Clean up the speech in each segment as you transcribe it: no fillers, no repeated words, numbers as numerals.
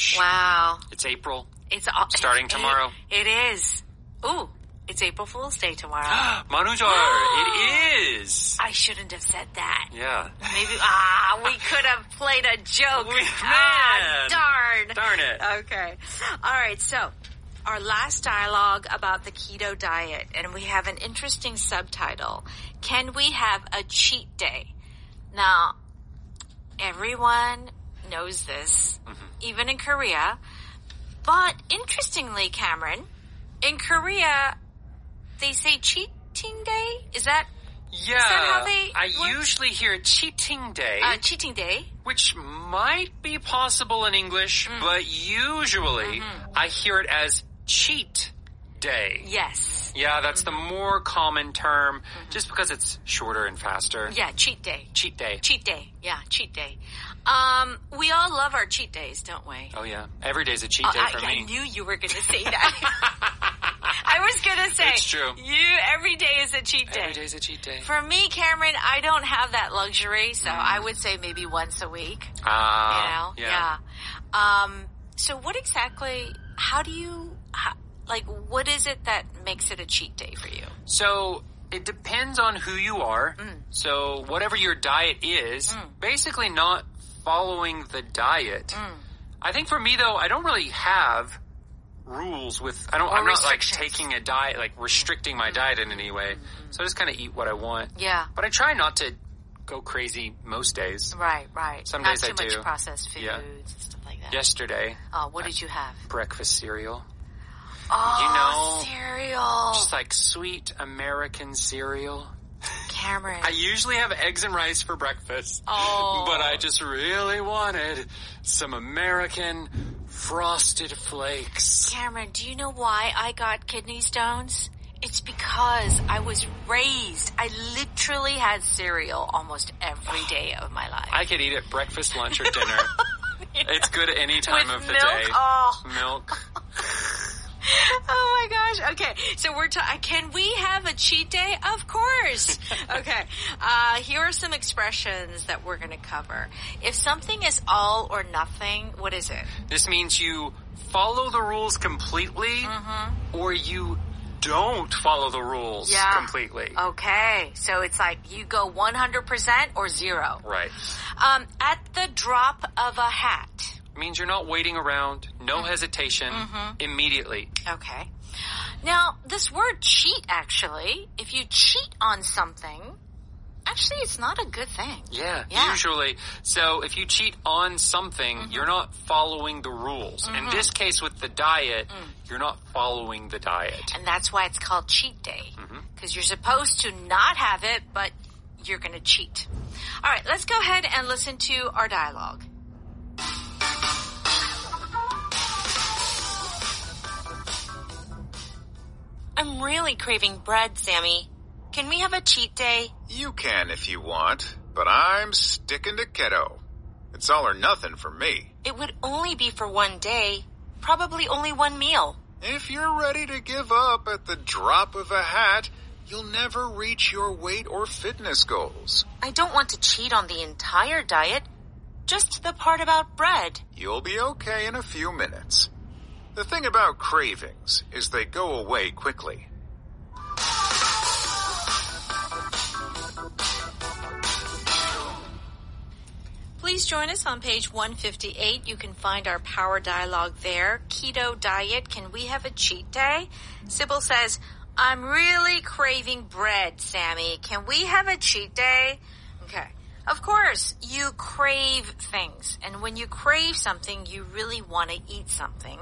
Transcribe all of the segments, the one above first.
March. Wow. It's April. It's starting tomorrow. It is. Ooh, it's April Fool's Day tomorrow. 만우절. It is. I shouldn't have said that. Yeah. Maybe, we could have played a joke. Man. Darn. Darn it. Okay. All right, so our last dialogue about the keto diet, and we have an interesting subtitle. Can we have a cheat day? Now, everyone knows this, even in Korea. But interestingly, Cameron, in Korea, they say cheating day? Is that how they work? Usually hear cheating day. Cheating day. Which might be possible in English, but usually I hear it as cheat day. Yes. Yeah, that's the more common term, just because it's shorter and faster. Yeah, cheat day. Cheat day. Cheat day. Yeah, cheat day. We all love our cheat days, don't we? Oh, yeah. Every day's a cheat day for me. I knew you were going to say that. I was going to say. It's true. Every day is a cheat day. Every day's a cheat day. For me, Cameron, I don't have that luxury, so I would say maybe once a week. Yeah. So what exactly, what is it that makes it a cheat day for you? So it depends on who you are. So whatever your diet is, basically not following the diet. I think for me though, I don't really have rules I'm not like taking a diet, like restricting my diet in any way. So I just kind of eat what I want. Yeah. But I try not to go crazy most days. Right. Some not days I do. Not too much processed foods and stuff like that. Yesterday. What did you have? Breakfast cereal. Oh, cereal. Just like sweet American cereal. Cameron. I usually have eggs and rice for breakfast. Oh. But I just really wanted some American Frosted Flakes. Cameron, do you know why I got kidney stones? It's because I was raised. I literally had cereal almost every day of my life. I could eat it breakfast, lunch, or dinner. Yeah. It's good at any time With of the milk? day. Oh. Milk. Oh my gosh. Okay. So can we have a cheat day? Of course. Okay. Here are some expressions that we're going to cover. If something is all or nothing, what is it? This means you follow the rules completely or you don't follow the rules completely. Okay. So it's like you go 100% or 0. Right. At the drop of a hat. Means you're not waiting around, no hesitation, immediately. Okay. Now, this word cheat, actually, if you cheat on something, actually it's not a good thing. Yeah, usually. So if you cheat on something, you're not following the rules. In this case with the diet, you're not following the diet. And that's why it's called cheat day. Because you're supposed to not have it, but you're going to cheat. All right, let's go ahead and listen to our dialogue. I'm really craving bread, Sammy. Can we have a cheat day? You can if you want, but I'm sticking to keto. It's all or nothing for me. It would only be for one day, probably only one meal. If you're ready to give up at the drop of a hat, you'll never reach your weight or fitness goals. I don't want to cheat on the entire diet, just the part about bread. You'll be okay in a few minutes. The thing about cravings is they go away quickly. Please join us on page 158. You can find our power dialogue there. Keto diet, can we have a cheat day? Sybil says, I'm really craving bread, Sammy. Can we have a cheat day? Okay. Of course, you crave things. And when you crave something, you really want to eat something.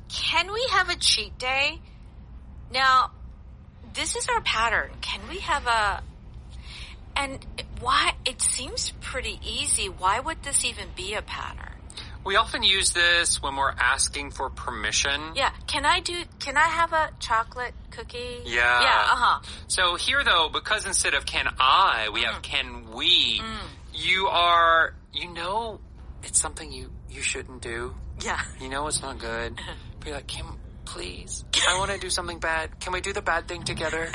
Can we have a cheat day? Now, this is our pattern. Can we have and why, it seems pretty easy. Why would this even be a pattern? We often use this when we're asking for permission. Yeah. Can I have a chocolate cookie? Yeah. Yeah, So here though, because instead of can I, we have can we, it's something you shouldn't do. Yeah. You know it's not good. But you're like, please. I want to do something bad. Can we do the bad thing together?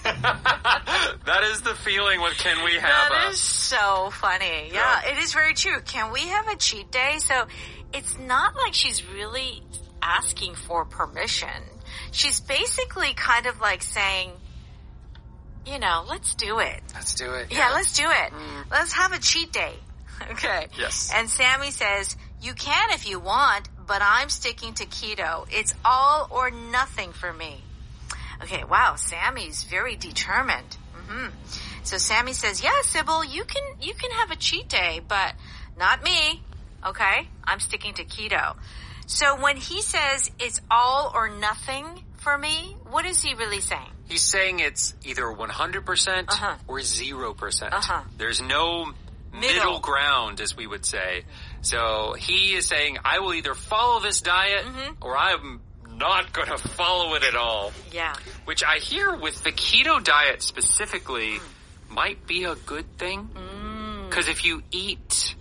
That is the feeling with can we have That is so funny. Yeah, it is very true. Can we have a cheat day? So it's not like she's really asking for permission. She's basically kind of like saying, you know, let's do it. Let's do it. Yeah, let's do it. Let's have a cheat day. Okay. Yes. And Sammy says, you can if you want, but I'm sticking to keto. It's all or nothing for me. Okay, wow, Sammy's very determined. So Sammy says, yeah, Sybil, you can have a cheat day, but not me. Okay? I'm sticking to keto. So when he says it's all or nothing for me, what is he really saying? He's saying it's either 100% or 0%. There's no middle ground, as we would say. So he is saying, I will either follow this diet or I'm not going to follow it at all. Yeah. Which I hear with the keto diet specifically might be a good thing. Because if you eat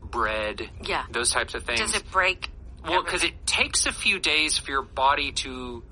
bread, those types of things. Does it break? Well, because it takes a few days for your body to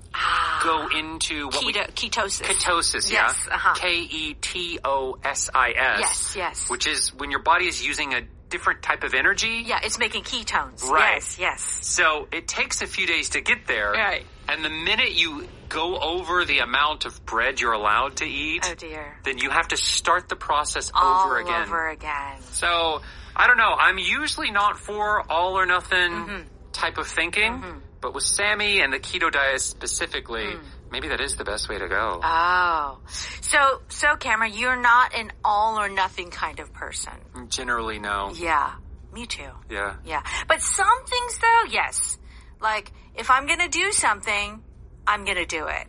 go into what ketosis. Ketosis, yes, Ketosis. Yes. Which is when your body is using a different type of energy. Yeah, it's making ketones. Right. Yes. So it takes a few days to get there. Right. And the minute you go over the amount of bread you're allowed to eat, oh dear, then you have to start the process all over again. over again. So, I don't know. I'm usually not for all or nothing type of thinking. But with Sammy and the keto diet specifically, maybe that is the best way to go. Oh. So Cameron, you're not an all or nothing kind of person. Generally, no. Yeah. Me too. Yeah. Yeah. But some things though, yes. Like, if I'm gonna do something, I'm gonna do it.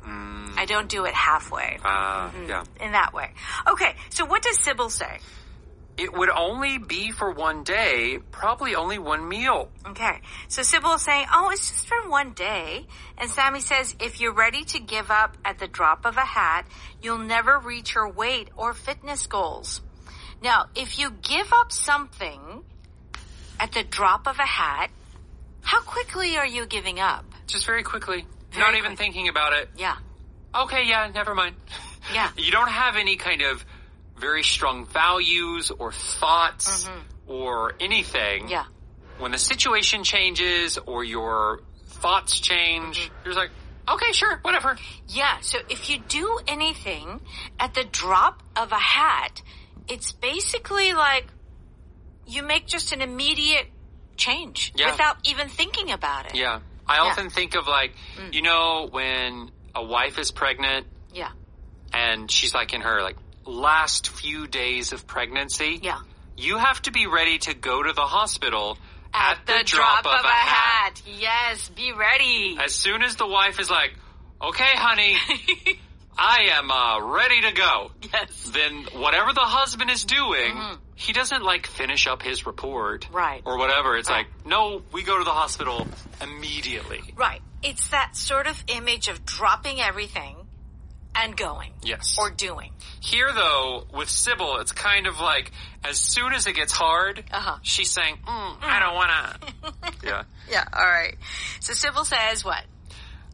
I don't do it halfway. Yeah. In that way. Okay, so what does Sybil say? It would only be for one day, probably only one meal. Okay, so Sybil is saying, oh, it's just for one day. And Sammy says, if you're ready to give up at the drop of a hat, you'll never reach your weight or fitness goals. Now, if you give up something at the drop of a hat, how quickly are you giving up? Just very quickly. Not even thinking about it. Yeah. Okay, yeah, never mind. Yeah. You don't have any kind of very strong values or thoughts or anything. Yeah. When the situation changes or your thoughts change, you're just like, okay, sure, whatever. Yeah, so if you do anything at the drop of a hat, it's basically like you make just an immediate change without even thinking about it. Yeah. I often think of like, you know, when a wife is pregnant. Yeah. And she's like in her like last few days of pregnancy. Yeah. You have to be ready to go to the hospital at the drop of a hat. Yes, be ready. As soon as the wife is like, okay, honey, I am ready to go. Yes. Then whatever the husband is doing, he doesn't like finish up his report. Right. Or whatever. It's like, no, we go to the hospital immediately. Right. It's that sort of image of dropping everything and going. Yes. Or doing. Here, though, with Sybil, it's kind of like, as soon as it gets hard, she's saying, I don't want to. Yeah. Yeah, all right. So Sybil says what?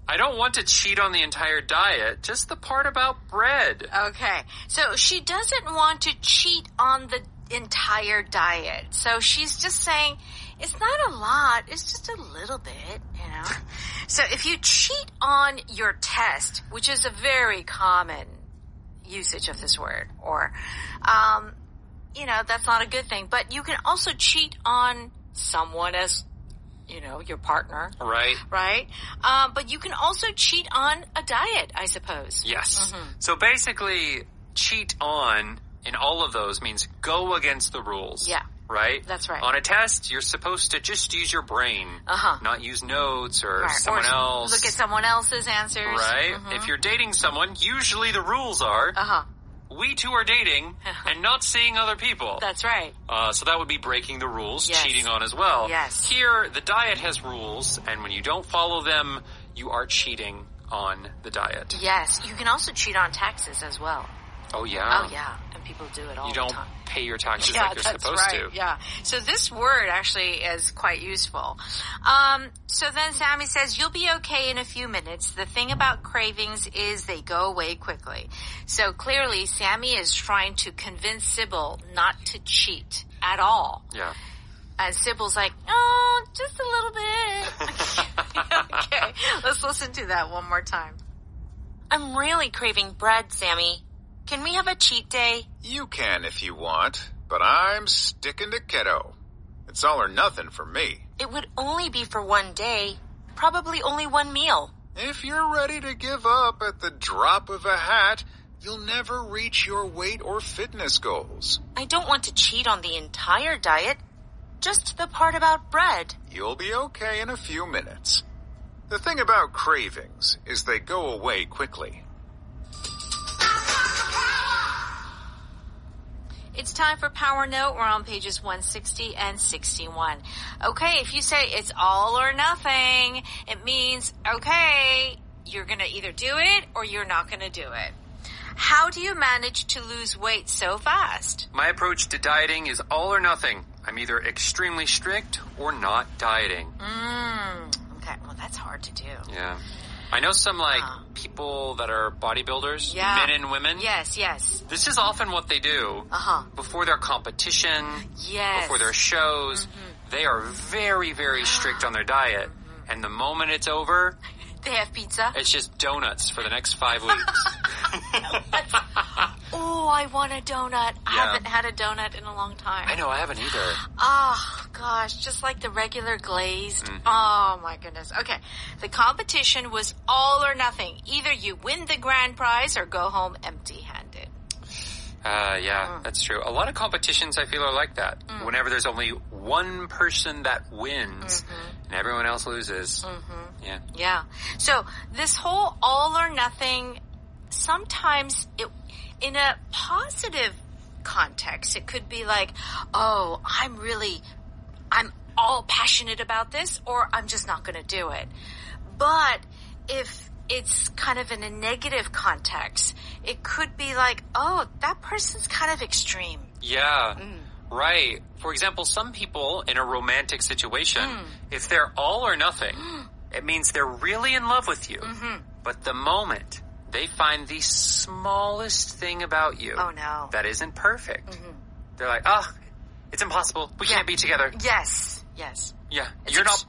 I don't want to cheat on the entire diet, just the part about bread. Okay. So she doesn't want to cheat on the entire diet. So she's just saying, it's not a lot, it's just a little bit, you know. So if you cheat on your test, which is a very common usage of this word, or, you know, that's not a good thing. But you can also cheat on someone as, you know, your partner. Right. Right? But you can also cheat on a diet, I suppose. Yes. So basically, cheat on in all of those means go against the rules. Yeah. Right? That's right. On a test, you're supposed to just use your brain. Not use notes or someone else. Look at someone else's answers. Right? If you're dating someone, usually the rules are, we two are dating and not seeing other people. That's right. So that would be breaking the rules, cheating on as well. Yes. Here, the diet has rules, and when you don't follow them, you are cheating on the diet. Yes. You can also cheat on taxes as well. Oh, yeah. Oh, yeah. people do it all You the don't time. pay your taxes Yeah, like you're that's supposed right. to. Yeah. So this word actually is quite useful. So then Sammy says, you'll be okay in a few minutes. The thing about cravings is they go away quickly. So clearly Sammy is trying to convince Sybil not to cheat at all. Yeah. And Sybil's like, oh, just a little bit. Okay. Let's listen to that one more time. I'm really craving bread, Sammy. Can we have a cheat day? You can if you want, but I'm sticking to keto. It's all or nothing for me. It would only be for one day. Probably only one meal. If you're ready to give up at the drop of a hat, you'll never reach your weight or fitness goals. I don't want to cheat on the entire diet. Just the part about bread. You'll be okay in a few minutes. The thing about cravings is they go away quickly. It's time for Power Note. We're on pages 160 and 61. Okay, if you say it's all or nothing, it means, okay, you're going to either do it or you're not going to do it. How do you manage to lose weight so fast? My approach to dieting is all or nothing. I'm either extremely strict or not dieting. Okay, well, that's hard to do. Yeah. I know some, people that are bodybuilders, Yeah. men and women. Yes, yes. This is often what they do before their competition, Yes. before their shows. They are very, very strict on their diet. And the moment it's over, They have pizza. it's just donuts for the next 5 weeks. Oh, I want a donut. I Yeah. haven't had a donut in a long time. I know, I haven't either. Oh, gosh, just like the regular glazed. Oh, my goodness. Okay, the competition was all or nothing. Either you win the grand prize or go home empty-handed. Yeah, that's true. A lot of competitions, I feel, are like that. Whenever there's only one person that wins and everyone else loses. Yeah. Yeah. So this whole all or nothing, sometimes in a positive context, it could be like, oh, I'm all passionate about this, or I'm just not going to do it. But if it's kind of in a negative context, it could be like, oh, that person's kind of extreme. Yeah. Right. For example, some people in a romantic situation, if they're all or nothing, it means they're really in love with you. But the moment they find the smallest thing about you Oh, no. that isn't perfect, they're like, oh, it's impossible. We can't be together. Yes. Yes. Yeah. You're not,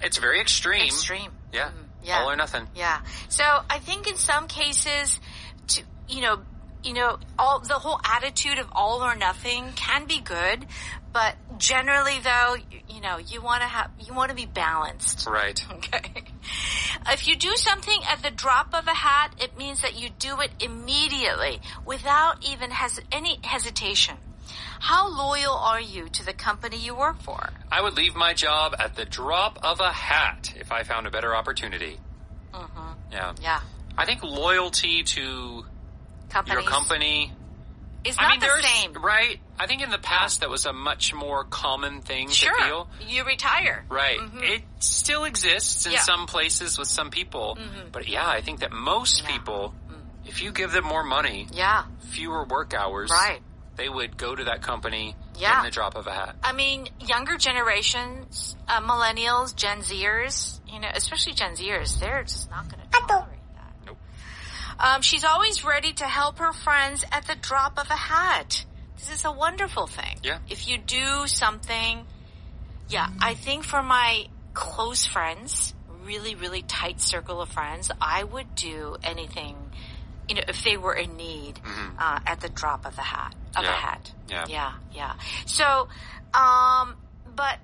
it's very extreme. Extreme. Yeah. Yeah. All or nothing. Yeah. So I think in some cases, the whole attitude of all or nothing can be good, but generally though, you want to be balanced. Right. Okay. If you do something at the drop of a hat, it means that you do it immediately without even any hesitation. How loyal are you to the company you work for? I would leave my job at the drop of a hat if I found a better opportunity. Yeah. Yeah. I think loyalty to your company is not the there's, same. Right? I think in the past that was a much more common thing Sure. to feel. You retire. Right. It still exists in some places with some people. But yeah, I think that most people, if you give them more money, fewer work hours, Right. they would go to that company Yeah. in the drop of a hat. I mean, younger generations, millennials, Gen Zers, especially Gen Zers, they're just not going to tolerate that. Nope. She's always ready to help her friends at the drop of a hat. This is a wonderful thing. Yeah. If you do something, I think for my close friends, really, really tight circle of friends, I would do anything, if they were in need, at the drop of a hat. Yeah. So, but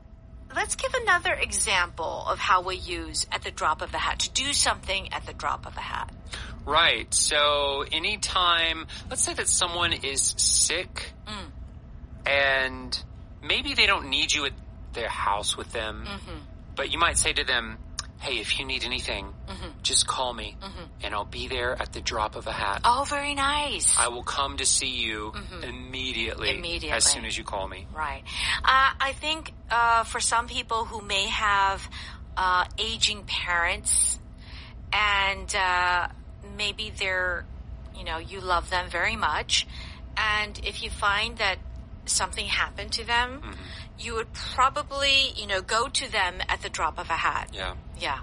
let's give another example of how we use at the drop of a hat, to do something at the drop of a hat. Right. So anytime, let's say that someone is sick and maybe they don't need you at their house with them, but you might say to them, hey, if you need anything, just call me and I'll be there at the drop of a hat. Oh, very nice. I will come to see you immediately as soon as you call me. Right. I think for some people who may have aging parents and maybe they're, you love them very much And if you find that something happened to them, you would probably, go to them at the drop of a hat. Yeah. Yeah.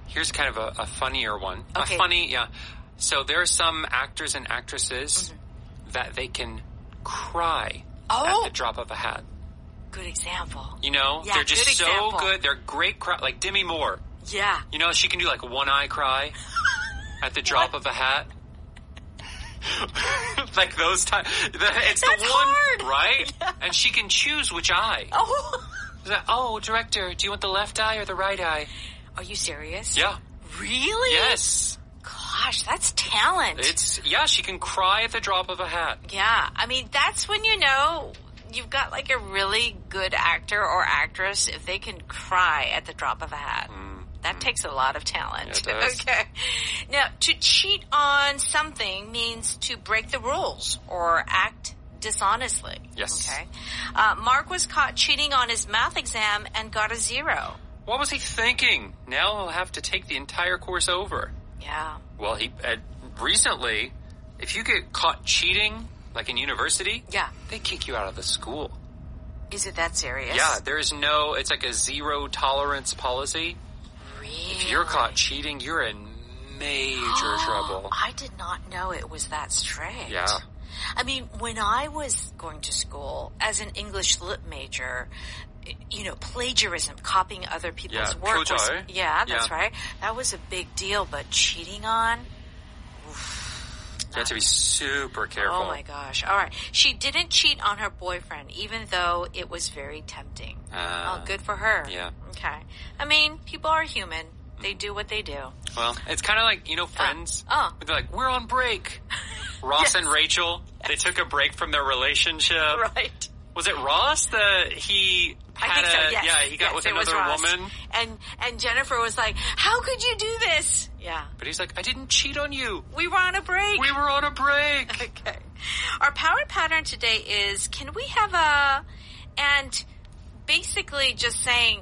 Here's kind of a funnier one. Okay. So there are some actors and actresses that they can cry at the drop of a hat. Good example. Yeah, they're just so example. good. They're great cry, like Demi Moore. Yeah. She can do like one eye cry at the drop of a hat. Like those times. It's That's the one, hard. right? Yeah. And she can choose which eye. Director, do you want the left eye or the right eye? Are you serious? Yeah. Really? Yes. Gosh, that's talent. She can cry at the drop of a hat. Yeah. I mean, that's when you've got like a really good actor or actress if they can cry at the drop of a hat. That takes a lot of talent. Yeah, it does. Okay. Now, to cheat on something means to break the rules or act dishonestly. Yes. Okay. Mark was caught cheating on his math exam and got a 0. What was he thinking? Now he'll have to take the entire course over. Yeah. Well, recently, if you get caught cheating, like in university, they kick you out of the school. Is it that serious? Yeah, it's like a zero tolerance policy. Really? If you're caught cheating, you're in major trouble. I did not know it was that strict. Yeah. I mean, when I was going to school as an English lit major, plagiarism, copying other people's work was, that's right. That was a big deal, but cheating on? You have to be super careful. Oh my gosh. All right. She didn't cheat on her boyfriend, even though it was very tempting. Good for her. Yeah. Okay. I mean, people are human. They do what they do. Well, it's kind of like, Friends. They're like, we're on break. Ross and Rachel, they took a break from their relationship. Right. Was it Ross that he had he got with another woman? And Jennifer was like, how could you do this? Yeah. But he's like, I didn't cheat on you. We were on a break. Okay. Our power pattern today is, can we have and basically just saying,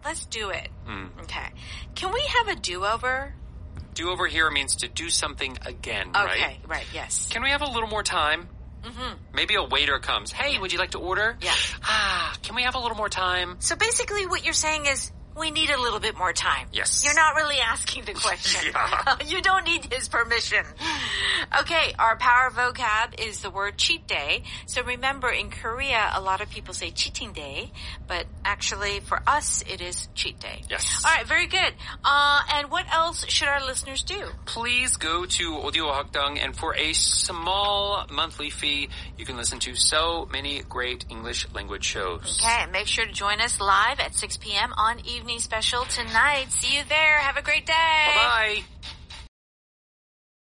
let's do it. Okay. Can we have a do-over? Do-over here means to do something again, right? Okay, right, yes. Can we have a little more time? Maybe a waiter comes. Hey, would you like to order? Yeah. Can we have a little more time? So basically what you're saying is, we need a little bit more time. Yes. You're not really asking the question. You don't need his permission. Okay, our power vocab is the word cheat day. So remember, in Korea, a lot of people say cheating day, but actually for us, it is cheat day. Yes. All right, very good. And what else should our listeners do? Please go to Audio Hakdang, and for a small monthly fee, you can listen to so many great English language shows. Okay, and make sure to join us live at 6 p.m. on Evening Special tonight. See you there. Have a great day. Bye-bye.